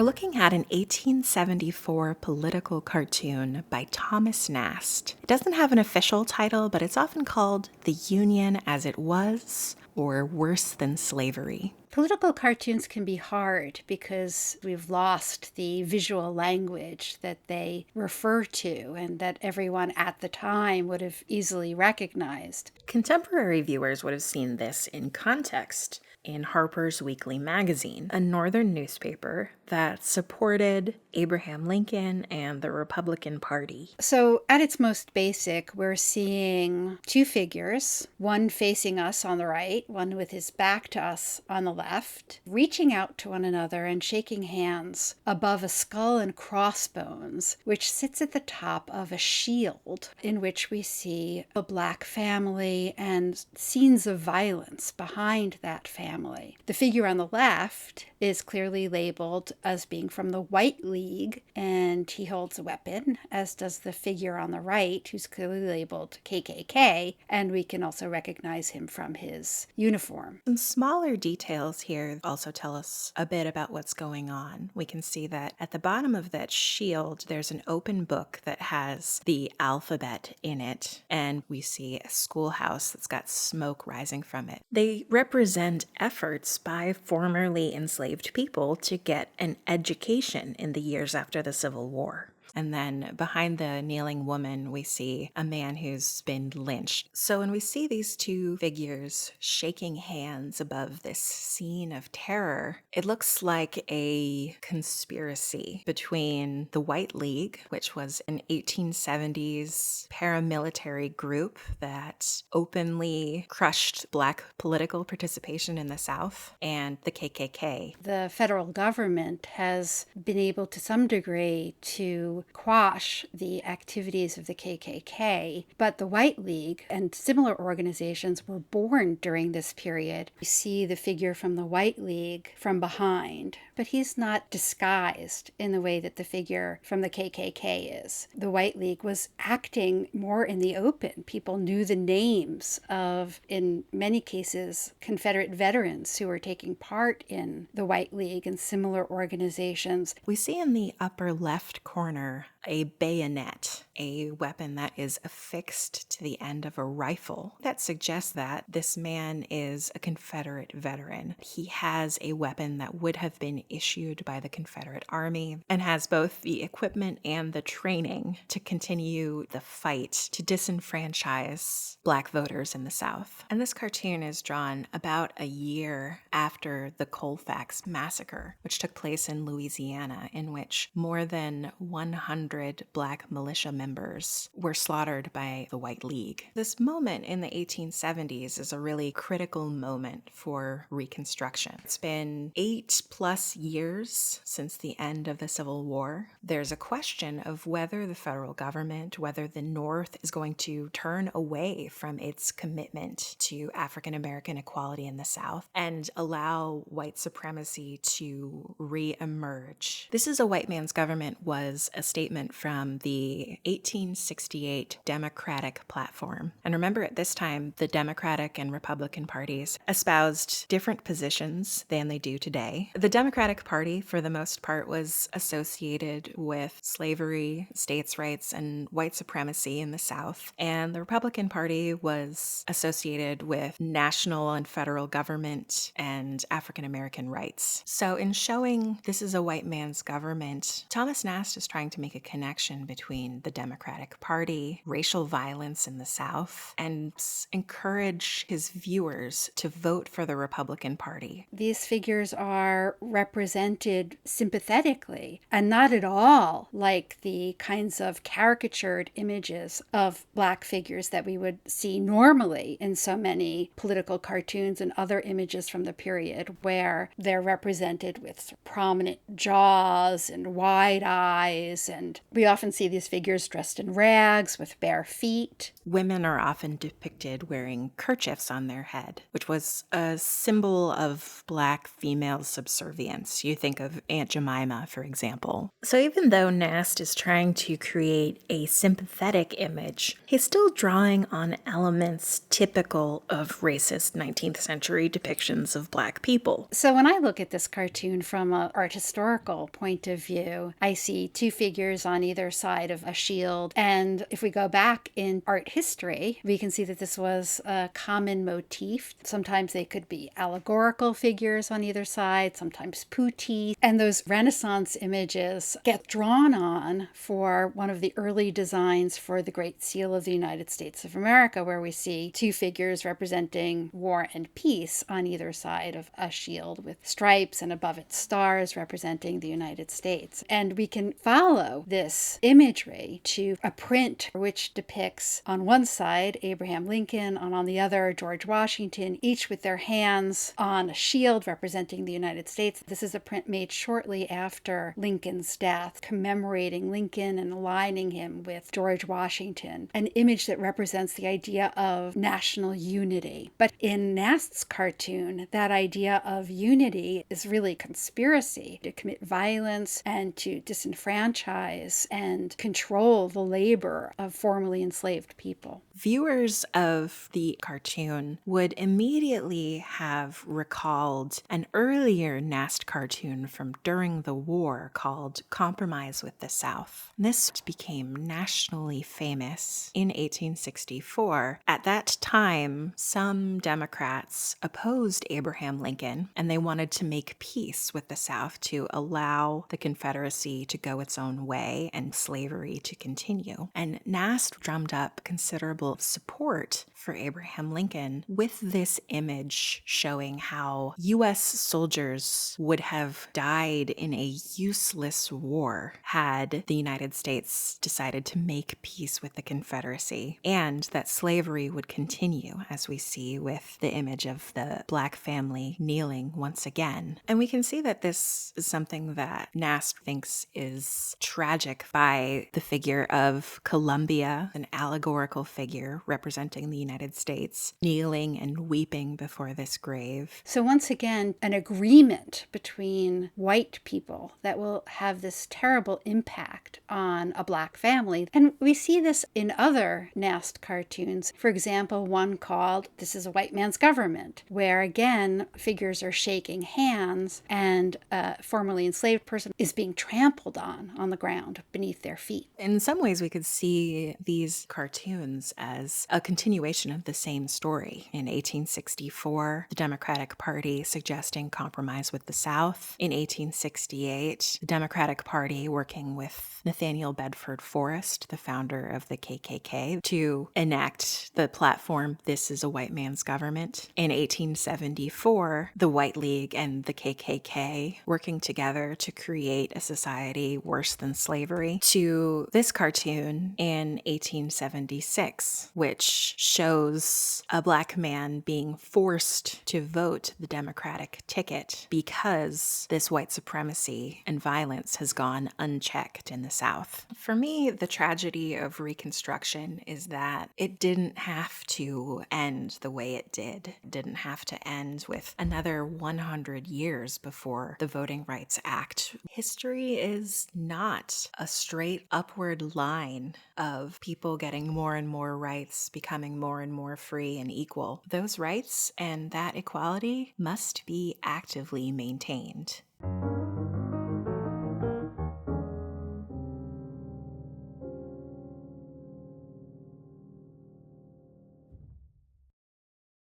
We're looking at an 1874 political cartoon by Thomas Nast. It doesn't have an official title, but it's often called The Union as It Was, or Worse Than Slavery. Political cartoons can be hard because we've lost the visual language that they refer to and that everyone at the time would have easily recognized. Contemporary viewers would have seen this in context in Harper's Weekly Magazine, a northern newspaper that supported Abraham Lincoln and the Republican Party. So at its most basic, we're seeing two figures, one facing us on the right, one with his back to us on the left, reaching out to one another and shaking hands above a skull and crossbones, which sits at the top of a shield in which we see a black family and scenes of violence behind that family. The figure on the left is clearly labeled as being from the White League, and he holds a weapon, as does the figure on the right, who's clearly labeled KKK, and we can also recognize him from his uniform. Some smaller details here also tell us a bit about what's going on. We can see that at the bottom of that shield, there's an open book that has the alphabet in it, and we see a schoolhouse that's got smoke rising from it. They represent efforts by formerly enslaved people to get an education in the years after the Civil War. And then behind the kneeling woman, we see a man who's been lynched. So when we see these two figures shaking hands above this scene of terror, it looks like a conspiracy between the White League, which was an 1870s paramilitary group that openly crushed Black political participation in the South, and the KKK. The federal government has been able to some degree to quash the activities of the KKK, but the White League and similar organizations were born during this period. We see the figure from the White League from behind, but he's not disguised in the way that the figure from the KKK is. The White League was acting more in the open. People knew the names of, in many cases, Confederate veterans who were taking part in the White League and similar organizations. We see in the upper left corner a bayonet, a weapon that is affixed to the end of a rifle. That suggests that this man is a Confederate veteran. He has a weapon that would have been issued by the Confederate Army and has both the equipment and the training to continue the fight to disenfranchise Black voters in the South. And this cartoon is drawn about a year after the Colfax Massacre, which took place in Louisiana, in which more than 100 Black militia members were slaughtered by the White League. This moment in the 1870s is a really critical moment for Reconstruction. It's been 8+ years since the end of the Civil War. There's a question of whether the federal government, whether the North is going to turn away from its commitment to African American equality in the South and allow white supremacy to re-emerge. This is a White Man's Government was a statement from the 1868 Democratic Platform. And remember, at this time, the Democratic and Republican parties espoused different positions than they do today. The Democratic Party, for the most part, was associated with slavery, states' rights, and white supremacy in the South. And the Republican Party was associated with national and federal government and African American rights. So in showing this is a white man's government, Thomas Nast is trying to make a connection between the Democratic Party, racial violence in the South, and encourage his viewers to vote for the Republican Party. These figures are represented sympathetically and not at all like the kinds of caricatured images of Black figures that we would see normally in so many political cartoons and other images from the period, where they're represented with prominent jaws and wide eyes and We often see these figures dressed in rags with bare feet. Women are often depicted wearing kerchiefs on their head, which was a symbol of Black female subservience. You think of Aunt Jemima, for example. So even though Nast is trying to create a sympathetic image, he's still drawing on elements typical of racist 19th century depictions of Black people. So when I look at this cartoon from an art historical point of view, I see two figures on either side of a shield. And if we go back in art history, we can see that this was a common motif. Sometimes they could be allegorical figures on either side, sometimes putti. And those Renaissance images get drawn on for one of the early designs for the Great Seal of the United States of America, where we see two figures representing war and peace on either side of a shield with stripes and above it stars representing the United States. And we can follow this imagery to a print which depicts on one side Abraham Lincoln and on the other George Washington, each with their hands on a shield representing the United States. This is a print made shortly after Lincoln's death, commemorating Lincoln and aligning him with George Washington, an image that represents the idea of national unity. But in Nast's cartoon, that idea of unity is really conspiracy to commit violence and to disenfranchise and control the labor of formerly enslaved people. Viewers of the cartoon would immediately have recalled an earlier Nast cartoon from during the war called Compromise with the South. This became nationally famous in 1864. At that time, some Democrats opposed Abraham Lincoln, and they wanted to make peace with the South to allow the Confederacy to go its own way and slavery to continue. And Nast drummed up considerable support for Abraham Lincoln with this image showing how U.S. soldiers would have died in a useless war had the United States decided to make peace with the Confederacy, and that slavery would continue, as we see with the image of the Black family kneeling once again. And we can see that this is something that Nast thinks is tragic by the figure of Columbia, an allegorical figure representing the United States, kneeling and weeping before this grave. So once again, an agreement between white people that will have this terrible impact on a Black family. And we see this in other Nast cartoons. For example, one called This is a White Man's Government, where again, figures are shaking hands and a formerly enslaved person is being trampled on the ground beneath their feet. In some ways, we could see these cartoons as a continuation of the same story. In 1864, the Democratic Party suggesting compromise with the South. In 1868, the Democratic Party working with Nathaniel Bedford Forrest, the founder of the KKK, to enact the platform, This is a White Man's Government. In 1874, the White League and the KKK working together to create a society worse than slavery. To this cartoon in 1876, which shows a Black man being forced to vote the Democratic ticket because this white supremacy and violence has gone unchecked in the South. For me, the tragedy of Reconstruction is that it didn't have to end the way it did. It didn't have to end with another 100 years before the Voting Rights Act. History is not a straight upward line of people getting more and more rights, becoming more and more free and equal. Those rights and that equality must be actively maintained.